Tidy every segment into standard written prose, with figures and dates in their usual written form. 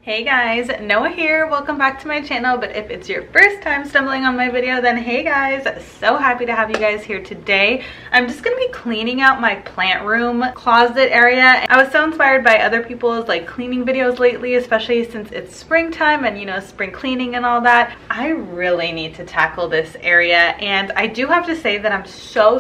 Hey guys, Noah here. Welcome back to my channel. But if it's your first time stumbling on my video, then hey guys, so happy to have you guys here today. I'm just gonna be cleaning out my plant room closet area. I was so inspired by other people's cleaning videos lately, especially since it's springtime and spring cleaning and all that. I really need to tackle this area, and I do have to say that I'm so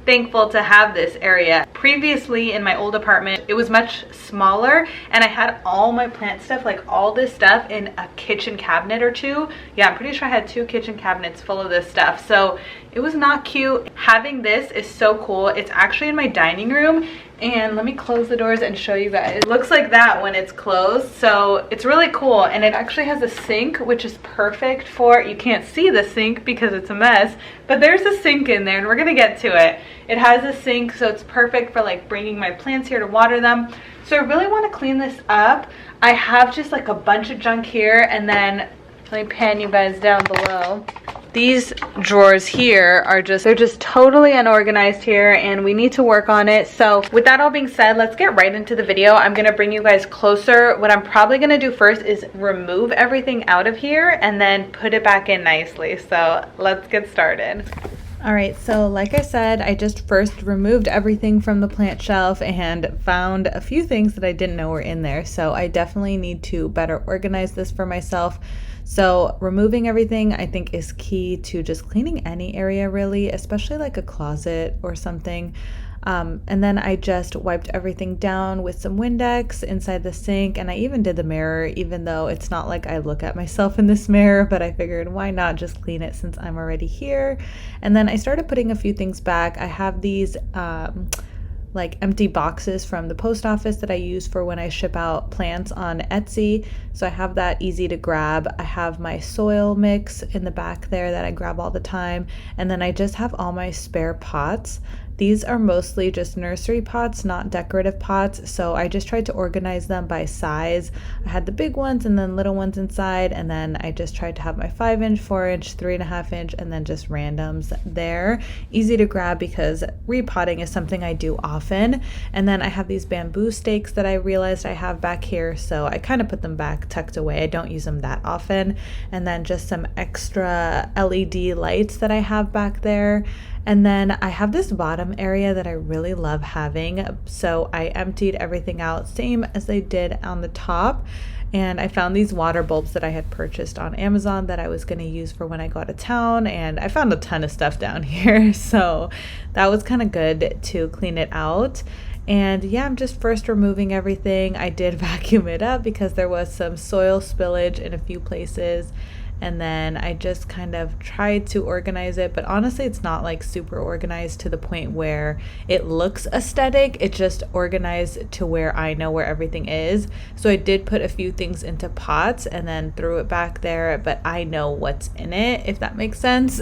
thankful to have this area. Previously in my old apartment, it was much smaller and I had all my plant stuff, all this stuff in a kitchen cabinet or two. Yeah, I'm pretty sure I had 2 kitchen cabinets full of this stuff. So it was not cute. Having this is so cool. It's actually in my dining room, and let me close the doors and show you guys. It looks like that when it's closed, so it's really cool. And it actually has a sink, which is perfect for, you can't see the sink because it's a mess, but there's a sink in there and we're gonna get to it. It has a sink, so it's perfect for bringing my plants here to water them. So I really want to clean this up. I have just a bunch of junk here, and then let me pan you guys down below. These drawers here are they're just totally unorganized here, and we need to work on it. So with that all being said, let's get right into the video. I'm gonna bring you guys closer. What I'm probably gonna do first is remove everything out of here and then put it back in nicely. So let's get started. All right, so like I said, I just first removed everything from the plant shelf and found a few things that I didn't know were in there. So I definitely need to better organize this for myself. So removing everything, I think, is key to just cleaning any area really, especially a closet or something. And then I just wiped everything down with some Windex inside the sink, and I even did the mirror, even though it's not like I look at myself in this mirror, but I figured why not just clean it since I'm already here. And then I started putting a few things back. I have these empty boxes from the post office that I use for when I ship out plants on Etsy. So I have that easy to grab. I have my soil mix in the back there that I grab all the time. And then I just have all my spare pots. These are mostly just nursery pots, not decorative pots. So I just tried to organize them by size. I had the big ones and then little ones inside. And then I just tried to have my 5-inch, 4-inch, 3.5-inch, and then just randoms there. Easy to grab because repotting is something I do often. And then I have these bamboo stakes that I realized I have back here. So I kind of put them back tucked away. I don't use them that often. And then just some extra LED lights that I have back there. And then I have this bottom area that I really love having. So I emptied everything out, same as I did on the top. And I found these water bulbs that I had purchased on Amazon that I was going to use for when I go out of town. And I found a ton of stuff down here. So that was kind of good to clean it out. And yeah, I'm just first removing everything. I did vacuum it up because there was some soil spillage in a few places. And then I just kind of tried to organize it, but honestly, it's not super organized to the point where it looks aesthetic. It's just organized to where I know where everything is. So I did put a few things into pots and then threw it back there, but I know what's in it, if that makes sense.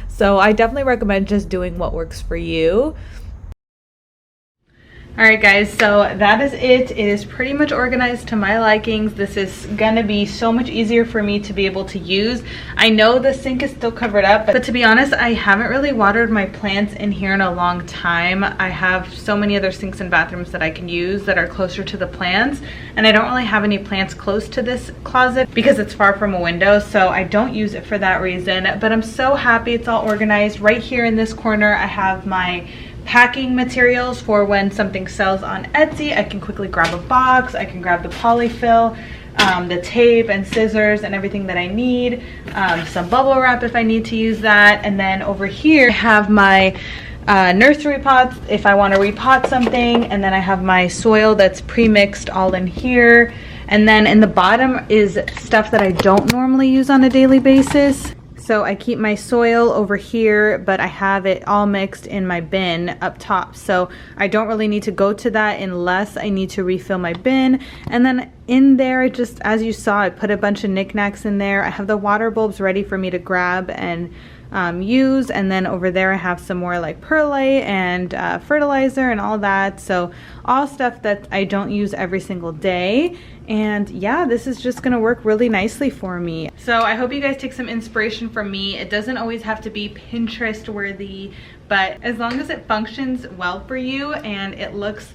So I definitely recommend just doing what works for you. Alright guys, so that is it. It is pretty much organized to my likings. This is gonna be so much easier for me to be able to use. I know the sink is still covered up, but to be honest, I haven't really watered my plants in here in a long time. I have so many other sinks and bathrooms that I can use that are closer to the plants, and I don't really have any plants close to this closet because it's far from a window, so I don't use it for that reason. But I'm so happy it's all organized. Right here in this corner, I have my packing materials for when something sells on Etsy. I can quickly grab a box, I can grab the polyfill, the tape and scissors and everything that I need, some bubble wrap if I need to use that. And then over here I have my nursery pots if I want to repot something, and then I have my soil that's pre-mixed all in here. And then in the bottom is stuff that I don't normally use on a daily basis. So I keep my soil over here, but I have it all mixed in my bin up top. So I don't really need to go to that unless I need to refill my bin. And then in there, just as you saw, I put a bunch of knickknacks in there. I have the water bulbs ready for me to grab and use. And then over there I have some more perlite and fertilizer and all that. So all stuff that I don't use every single day. And yeah, this is just gonna work really nicely for me. So I hope you guys take some inspiration from me. It doesn't always have to be Pinterest worthy, but as long as it functions well for you and it looks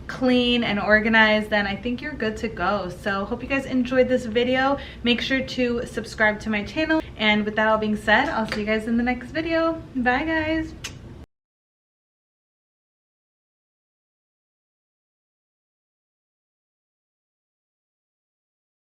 clean and organized, then I think you're good to go. So hope you guys enjoyed this video. Make sure to subscribe to my channel, and with that all being said, I'll see you guys in the next video. Bye guys.